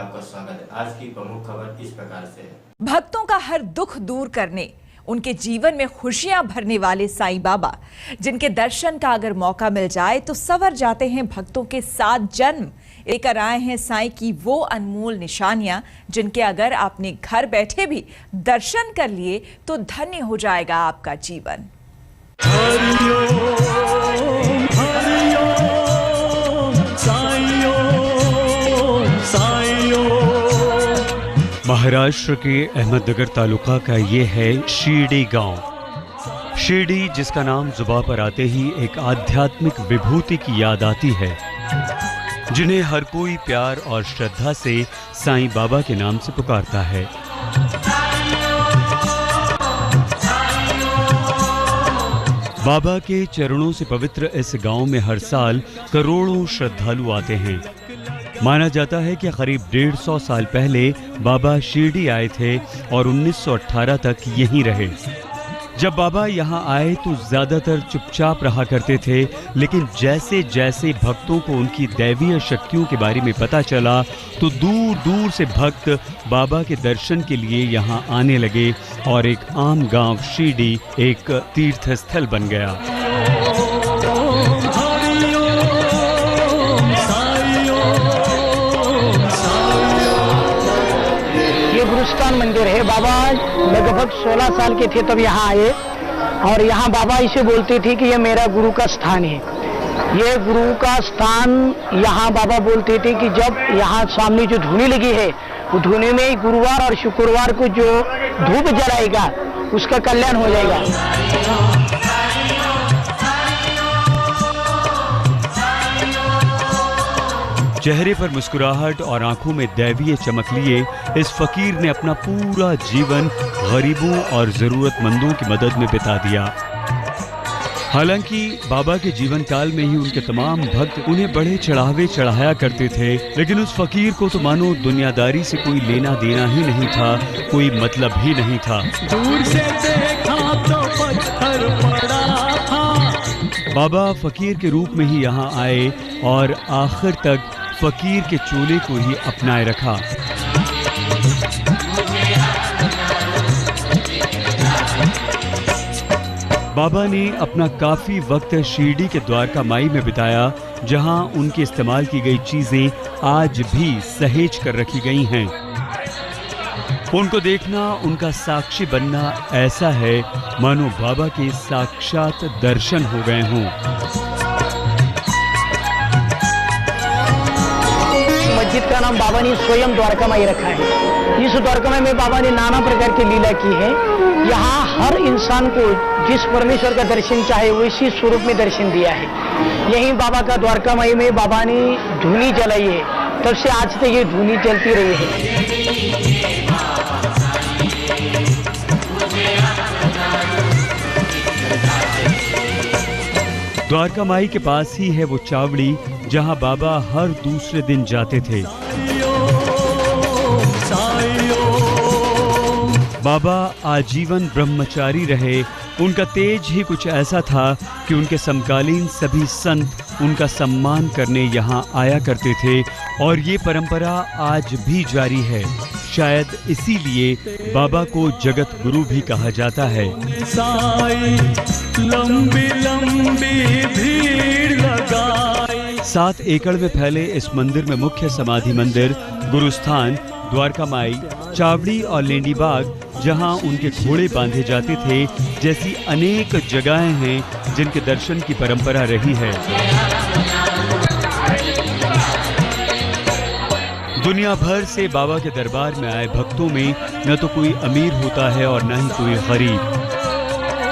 आपका स्वागत है। आज की प्रमुख खबर इस प्रकार से है। भक्तों का हर दुख दूर करने, उनके जीवन में खुशियां भरने वाले साईं बाबा, जिनके दर्शन का अगर मौका मिल जाए तो संवर जाते हैं भक्तों के 7 जन्म। लेकर आए हैं साईं की वो अनमोल निशानियां जिनके अगर आपने घर बैठे भी दर्शन कर लिए तो धन्य हो जाएगा आपका जीवन। महाराष्ट्र के अहमदनगर तालुका का ये है शिरडी गांव। शिरडी जिसका नाम जुबान पर आते ही एक आध्यात्मिक विभूति की याद आती है, जिन्हें हर कोई प्यार और श्रद्धा से साईं बाबा के नाम से पुकारता है। बाबा के चरणों से पवित्र इस गांव में हर साल करोड़ों श्रद्धालु आते हैं। माना जाता है कि करीब 150 साल पहले बाबा शिरडी आए थे और 1918 तक यहीं रहे। जब बाबा यहाँ आए तो ज्यादातर चुपचाप रहा करते थे, लेकिन जैसे जैसे भक्तों को उनकी दैवीय शक्तियों के बारे में पता चला तो दूर दूर से भक्त बाबा के दर्शन के लिए यहाँ आने लगे और एक आम गांव शिरडी एक तीर्थ स्थल बन गया। गुरुस्थान मंदिर है। बाबा लगभग 16 साल के थे तब यहाँ आए और यहाँ बाबा इसे बोलते थे कि ये मेरा गुरु का स्थान है। ये गुरु का स्थान यहाँ बाबा बोलते थे कि जब यहाँ सामने जो धुनी लगी है वो धुनी में गुरुवार और शुक्रवार को जो धूप जलाएगा उसका कल्याण हो जाएगा। चेहरे पर मुस्कुराहट और आंखों में दैवीय चमक लिए इस फकीर ने अपना पूरा जीवन गरीबों और जरूरतमंदों की मदद में बिता दिया। हालांकि बाबा के जीवन काल में ही उनके तमाम भक्त उन्हें बड़े चढ़ावे चढ़ाया करते थे, लेकिन उस फकीर को तो मानो दुनियादारी से कोई लेना देना ही नहीं था, कोई मतलब ही नहीं था। दूर से देखा तो पत्थर पड़ा था। बाबा फकीर के रूप में ही यहाँ आए और आखिर तक फकीर के चोले को ही अपनाए रखा। बाबा ने अपना काफी वक्त शिरडी के द्वारका माई में बिताया, जहां उनके इस्तेमाल की गई चीजें आज भी सहेज कर रखी गई हैं। उनको देखना, उनका साक्षी बनना ऐसा है मानो बाबा के साक्षात दर्शन हो गए हों। मस्जिद का नाम बाबा ने स्वयं द्वारका माई रखा है। इस द्वारका माई में बाबा ने नाना प्रकार की लीला की है। यहाँ हर इंसान को जिस परमेश्वर का दर्शन चाहे वैसी स्वरूप में दर्शन दिया है। यही बाबा का द्वारका माई में बाबा ने धुनी जलाई है, तब से आज तक ये धुनी चलती रही है। द्वारका माई के पास ही है वो चावड़ी जहां बाबा हर दूसरे दिन जाते थे। बाबा आजीवन ब्रह्मचारी रहे। उनका तेज ही कुछ ऐसा था कि उनके समकालीन सभी संत उनका सम्मान करने यहाँ आया करते थे और ये परंपरा आज भी जारी है। शायद इसीलिए बाबा को जगत गुरु भी कहा जाता है। लंबी लंबी भीड़ लगाई। 7 एकड़ में फैले इस मंदिर में मुख्य समाधि मंदिर, गुरुस्थान, द्वारका माई, चावड़ी और लेंडी बाग जहां उनके घोड़े बांधे जाते थे, जैसी अनेक जगहें हैं जिनके दर्शन की परंपरा रही है। दुनिया भर से बाबा के दरबार में आए भक्तों में न तो कोई अमीर होता है और न ही कोई गरीब।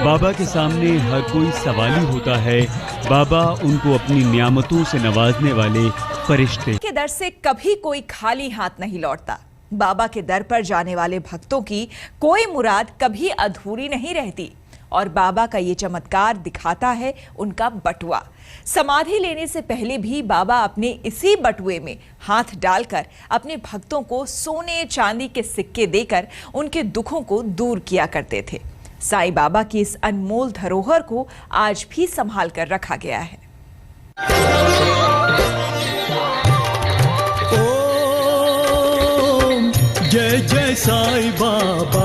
बाबा के सामने हर कोई सवाली होता है। बाबा उनको अपनी नियामतों से नवाजने वाले फरिश्ते। के दर से कभी कोई खाली हाथ नहीं लौटता। बाबा के दर पर जाने वाले भक्तों की कोई मुराद कभी अधूरी नहीं रहती और बाबा का ये चमत्कार दिखाता है उनका बटुआ। समाधि लेने से पहले भी बाबा अपने इसी बटुए में हाथ डालकर अपने भक्तों को सोने चांदी के सिक्के देकर उनके दुखों को दूर किया करते थे। साईं बाबा की इस अनमोल धरोहर को आज भी संभाल कर रखा गया है। जय जय साईं बाबा।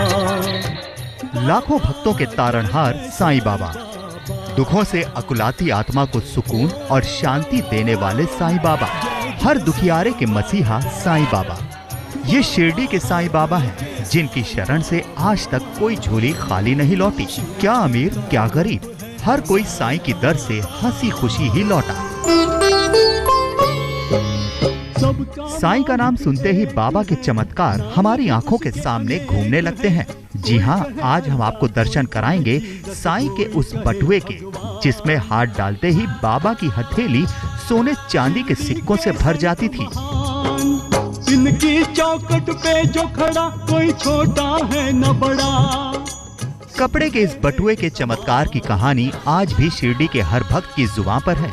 लाखों भक्तों के तारणहार साईं बाबा, दुखों से अकुलाती आत्मा को सुकून और शांति देने वाले साईं बाबा, हर दुखियारे के मसीहा साईं बाबा। ये शिरडी के साईं बाबा हैं, जिनकी शरण से आज तक कोई झोली खाली नहीं लौटी। क्या अमीर क्या गरीब, हर कोई साईं की दर से हंसी खुशी ही लौटा। साईं का नाम सुनते ही बाबा के चमत्कार हमारी आंखों के सामने घूमने लगते हैं। जी हाँ, आज हम आपको दर्शन कराएंगे साईं के उस बटुए के, जिसमें हाथ डालते ही बाबा की हथेली सोने चांदी के सिक्कों से भर जाती थी। इनकी चौखट पे जो खड़ा कोई छोटा है न बड़ा। कपड़े के इस बटुए के चमत्कार की कहानी आज भी शिरडी के हर भक्त की जुबान पर है।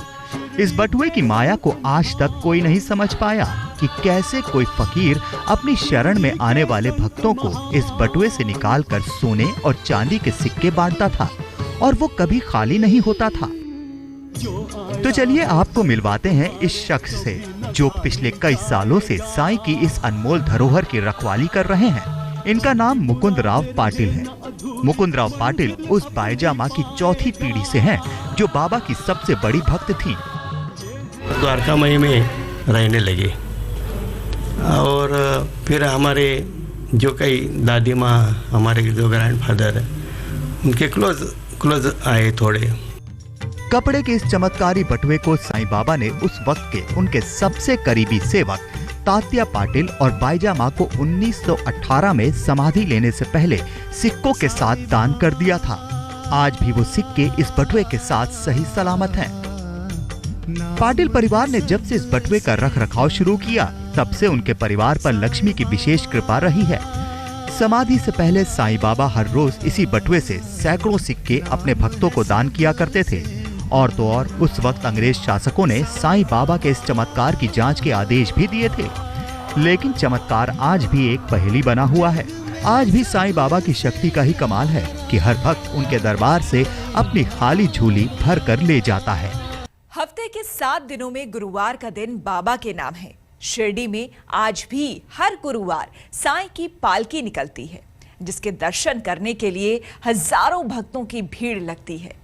इस बटुए की माया को आज तक कोई नहीं समझ पाया कि कैसे कोई फकीर अपनी शरण में आने वाले भक्तों को इस बटुए से निकालकर सोने और चांदी के सिक्के बांटता था, और वो कभी खाली नहीं होता था। तो चलिए आपको मिलवाते हैं इस शख्स से, जो पिछले कई सालों से साईं की इस अनमोल धरोहर की रखवाली कर रहे हैं। इनका नाम मुकुंद राव पाटिल है। मुकुंद राव पाटिल उस बाईजा माँ की चौथी पीढ़ी से हैं, जो बाबा की सबसे बड़ी भक्त थी। द्वारका माई में रहने लगे और फिर हमारे जो कई दादी माँ, हमारे जो ग्रैंडफादर है, उनके क्लोज आए थोड़े। कपड़े के इस चमत्कारी बटुए को साईं बाबा ने उस वक्त के उनके सबसे करीबी सेवक तात्या पाटिल और बाईजा माँ को 1918 में समाधि लेने से पहले सिक्कों के साथ दान कर दिया था। आज भी वो सिक्के इस बटुए के साथ सही सलामत हैं। पाटिल परिवार ने जब से इस बटुए का रख रखाव शुरू किया, तब से उनके परिवार पर लक्ष्मी की विशेष कृपा रही है। समाधि से पहले साईं बाबा हर रोज इसी बटुए से सैकड़ों सिक्के अपने भक्तों को दान किया करते थे। और तो और उस वक्त अंग्रेज शासकों ने साईं बाबा के इस चमत्कार की जांच के आदेश भी दिए थे, लेकिन चमत्कार आज भी एक पहेली बना हुआ है। आज भी साईं बाबा की शक्ति का ही कमाल है कि हर भक्त उनके दरबार से अपनी खाली झोली भर कर ले जाता है। हफ्ते के 7 दिनों में गुरुवार का दिन बाबा के नाम है। शिरडी में आज भी हर गुरुवार साईं की पालकी निकलती है, जिसके दर्शन करने के लिए हजारों भक्तों की भीड़ लगती है।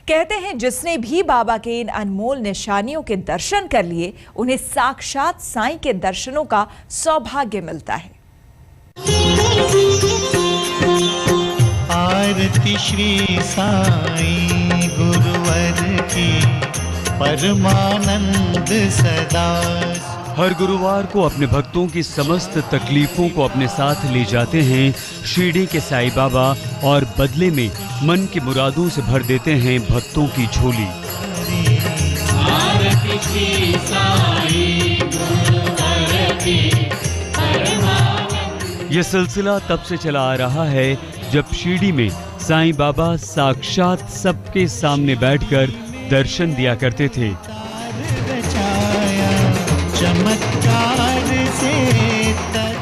कहते हैं जिसने भी बाबा के इन अनमोल निशानियों के दर्शन कर लिए, उन्हें साक्षात साईं के दर्शनों का सौभाग्य मिलता है। आरती श्री साईं गुरुवर की परमानंद सदा। हर गुरुवार को अपने भक्तों की समस्त तकलीफों को अपने साथ ले जाते हैं शिरडी के साईं बाबा, और बदले में मन की मुरादों से भर देते हैं भक्तों की झोली। यह सिलसिला तब से चला आ रहा है जब शिरडी में साईं बाबा साक्षात सबके सामने बैठकर दर्शन दिया करते थे।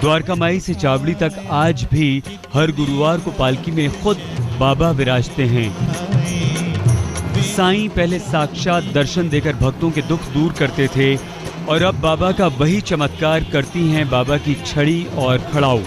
द्वारका माई से चावड़ी तक आज भी हर गुरुवार को पालकी में खुद बाबा विराजते हैं। साईं पहले साक्षात दर्शन देकर भक्तों के दुख दूर करते थे, और अब बाबा का वही चमत्कार करती हैं बाबा की छड़ी और खड़ाऊ।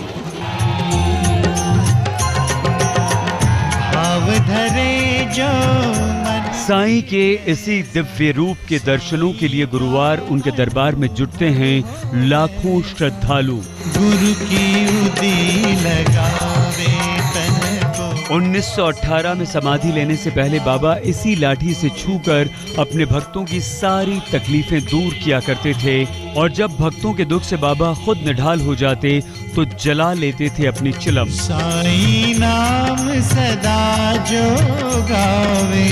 साईं के इसी दिव्य रूप के दर्शनों के लिए गुरुवार उनके दरबार में जुटते हैं लाखों श्रद्धालु। गुरु की उदी लगावे तन को। 1918 में समाधि लेने से पहले बाबा इसी लाठी से छूकर अपने भक्तों की सारी तकलीफें दूर किया करते थे, और जब भक्तों के दुख से बाबा खुद निढाल हो जाते तो जला लेते थे अपनी चिलम। साईं नाम सदा जो गावे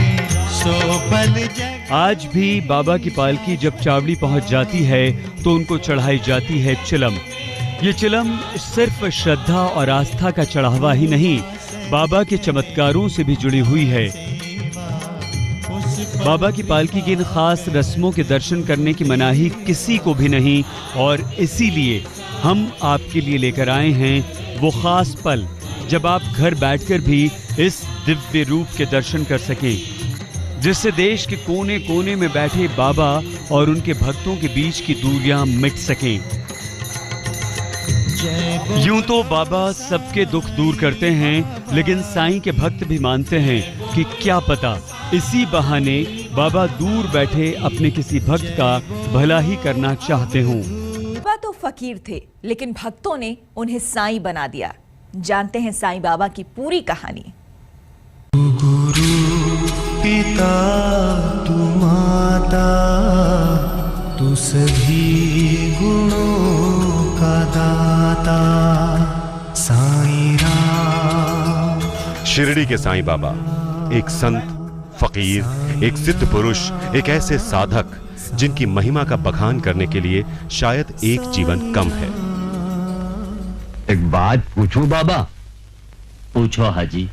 सो पल जग। आज भी बाबा की पालकी जब चावड़ी पहुंच जाती है तो उनको चढ़ाई जाती है चिलम। ये चिलम सिर्फ श्रद्धा और आस्था का चढ़ावा ही नहीं, बाबा के चमत्कारों से भी जुड़ी हुई है। बाबा की पालकी की इन खास रस्मों के दर्शन करने की मनाही किसी को भी नहीं, और इसीलिए हम आपके लिए लेकर आए हैं वो खास पल जब आप घर बैठकर भी इस दिव्य रूप के दर्शन कर सकें, जिससे देश के कोने कोने में बैठे बाबा और उनके भक्तों के बीच की दूरियां मिट सकें। यूं तो बाबा सबके दुख दूर करते हैं, लेकिन साईं के भक्त भी मानते हैं कि क्या पता इसी बहाने बाबा दूर बैठे अपने किसी भक्त का भला ही करना चाहते हों। बाबा तो फकीर थे, लेकिन भक्तों ने उन्हें साईं बना दिया। जानते हैं साईं बाबा की पूरी कहानी। गुरु पिता तू माता, तू सभी गुणों का दाता, साईं राम। शिरडी के साईं बाबा एक संत, फकीर, एक सिद्ध पुरुष, एक ऐसे साधक जिनकी महिमा का बखान करने के लिए शायद एक जीवन कम है। एक बात पूछूं बाबा? पूछो हाजी।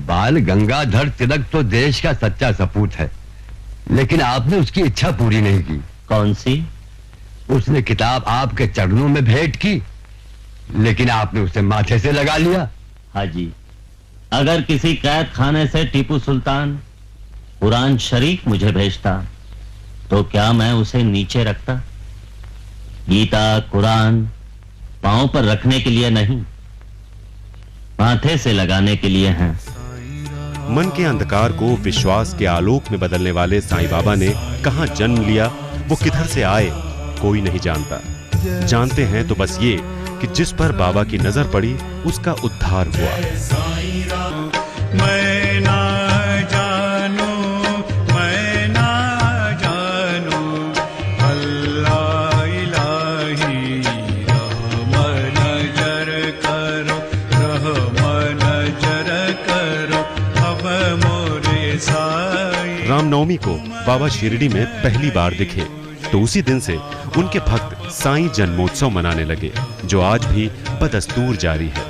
बाल गंगाधर तिलक तो देश का सच्चा सपूत है, लेकिन आपने उसकी इच्छा पूरी नहीं की। कौन सी? उसने किताब आपके चरणों में भेंट की, लेकिन आपने उसे माथे से लगा लिया। हाजी, अगर किसी कैद खाने से टीपू सुल्तान कुरान शरीफ मुझे भेजता तो क्या मैं उसे नीचे रखता? गीता कुरान पांव पर रखने के लिए नहीं, माथे से लगाने के लिए हैं। मन के अंधकार को विश्वास के आलोक में बदलने वाले साईं बाबा ने कहां जन्म लिया, वो किधर से आए, कोई नहीं जानता। जानते हैं तो बस ये कि जिस पर बाबा की नजर पड़ी उसका उद्धार हुआ। मैं ना जानू, मैं ना जानू, अल्लाह इलाही, रहम नजर करो, रहम नजर करो, अब मोरे साईं। रामनवमी को बाबा शिरडी में पहली बार दिखे तो उसी दिन से उनके भक्त साईं जन्मोत्सव मनाने लगे, जो आज भी बदस्तूर जारी है।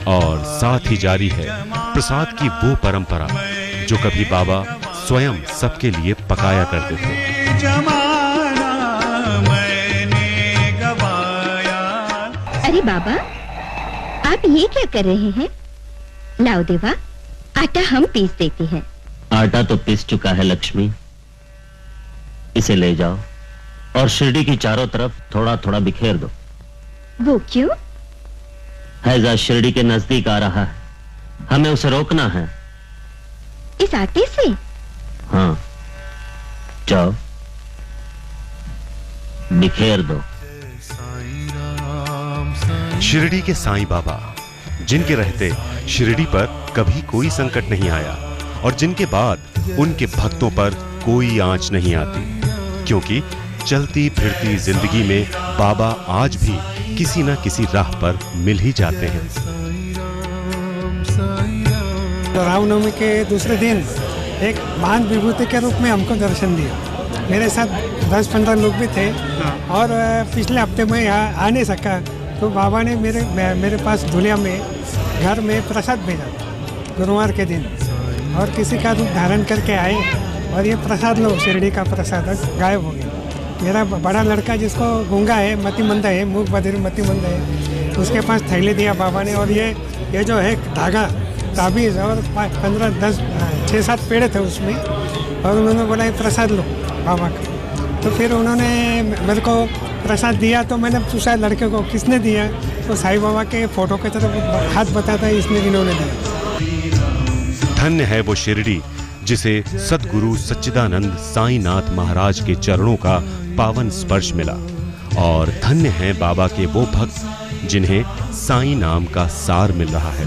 और साथ ही जारी है प्रसाद की वो परंपरा जो कभी बाबा स्वयं सबके लिए पकाया करते थे। जमाना मैंने गवाया। अरे बाबा, आप ये क्या कर रहे हैं? लाओ देवा, आटा हम पीस देते हैं। आटा तो पिस चुका है लक्ष्मी, इसे ले जाओ और शिरडी की चारों तरफ थोड़ा थोड़ा बिखेर दो। वो क्यों? हैजा शिरडी के नजदीक आ रहा है, हमें उसे रोकना है। इस आटे से? हाँ, जाओ बिखेर दो। शिरडी के साईं बाबा, जिनके रहते शिरडी पर कभी कोई संकट नहीं आया और जिनके बाद उनके भक्तों पर कोई आंच नहीं आती, क्योंकि चलती फिरती जिंदगी में बाबा आज भी किसी न किसी राह पर मिल ही जाते हैं। रामनवमी के दूसरे दिन एक महान विभूति के रूप में हमको दर्शन दिया। मेरे साथ 10-15 लोग भी थे और पिछले हफ्ते में यहाँ आ नहीं सका, तो बाबा ने मेरे पास धुलिया में घर में प्रसाद भेजा गुरुवार के दिन, और किसी का रूप धारण करके आए और ये प्रसाद लो, शिरडी का प्रसाद गायब हो गया। मेरा बड़ा लड़का जिसको गूंगा है, मतिमंद है, मुख बधिर मतिमंद है, उसके पास थैली दिया बाबा ने, और ये जो है धागा ताबीज़ और 6-7 पेड़ थे उसमें, और उन्होंने बोला ये प्रसाद लो बाबा का। तो फिर उन्होंने मेरे को प्रसाद दिया, तो मैंने पूछा लड़के को किसने दिया, तो साईं बाबा के फोटो की तरफ हाथ बताता है, इसने इन्होंने दिया। धन्य है वो शिरडी जिसे सद्गुरु सच्चिदानंद साईनाथ महाराज के चरणों का पावन स्पर्श मिला, और धन्य है बाबा के वो भक्त जिन्हें साईं नाम का सार मिल रहा है।